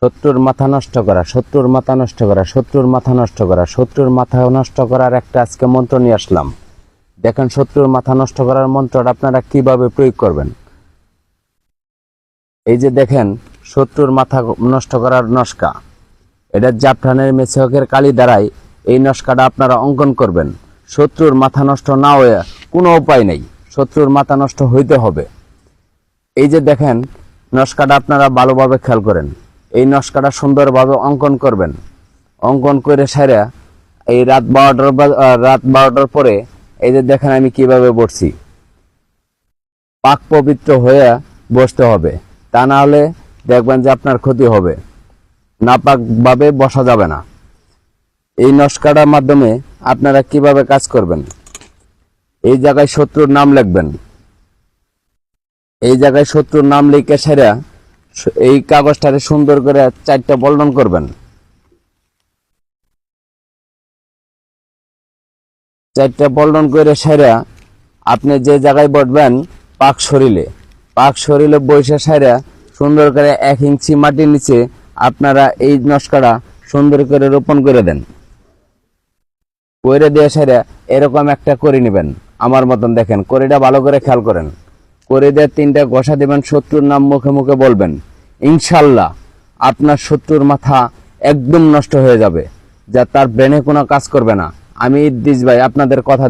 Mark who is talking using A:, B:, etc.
A: শত্রুর মাথা নষ্ট করা, শত্রুর মাথা নষ্ট করা, শত্রুর মাথা নষ্ট করা, শত্রুর মাথা নষ্ট করার একটা আজকে মন্ত্র নিয়ে আসলাম। দেখেন শত্রুর মাথা নষ্ট করার মন্ত্রটা আপনারা কিভাবে প্রয়োগ করবেন। এই যে দেখেন শত্রুর মাথা নষ্ট করার নস্কা, এটা জাফরানের মেসোকের কালি দ্বারাই এই নস্কাটা আপনারা অঙ্কন করবেন। শত্রুর মাথা নষ্ট না হয়ে কোনো উপায় নেই, শত্রুর মাথা নষ্ট হইতে হবে। এই যে দেখেন নস্কাটা আপনারা ভালোভাবে খেয়াল করেন। এই নস্কাটা সুন্দরভাবে অঙ্কন করবেন। অঙ্কন করে সেরা এই রাত 12টার পরে এই যে দেখেন আমি কিভাবে বসছি, পাক পবিত্র হয়ে বসতে হবে, তা না হলে দেখবেন যে আপনার ক্ষতি হবে। নাপাক ভাবে বসা যাবে না। এই নস্কাটার মাধ্যমে আপনারা কিভাবে কাজ করবেন, এই জায়গায় শত্রুর নাম লিখবেন। এই জায়গায় শত্রুর নাম লিখে সেরা এই কাগজটারে সুন্দর করে 4টা বল্টন করবেন। 4টা বল্টন করে সেরা আপনি যে জায়গায় বসবেন পাক শরীরে বসে সেরা সুন্দর করে 1 ইঞ্চি মাটির নিচে আপনারা এই নস্কাটা সুন্দর করে রোপণ করে দেন। করে দিয়ে সেরা এরকম একটা করে নেবেন আমার মতন। দেখেন করিটা ভালো করে খেয়াল করেন। করে দিয়ে 3টা ঘষা দিবেন, শত্রুর নাম মুখে মুখে বলবেন। ইনশাল্লাহ আপনার শত্রুর মাথা একদম নষ্ট হয়ে যাবে, যা তার ব্রেনে কোনো কাজ করবে না। আমি ইদ্রিস ভাই আপনাদের কথা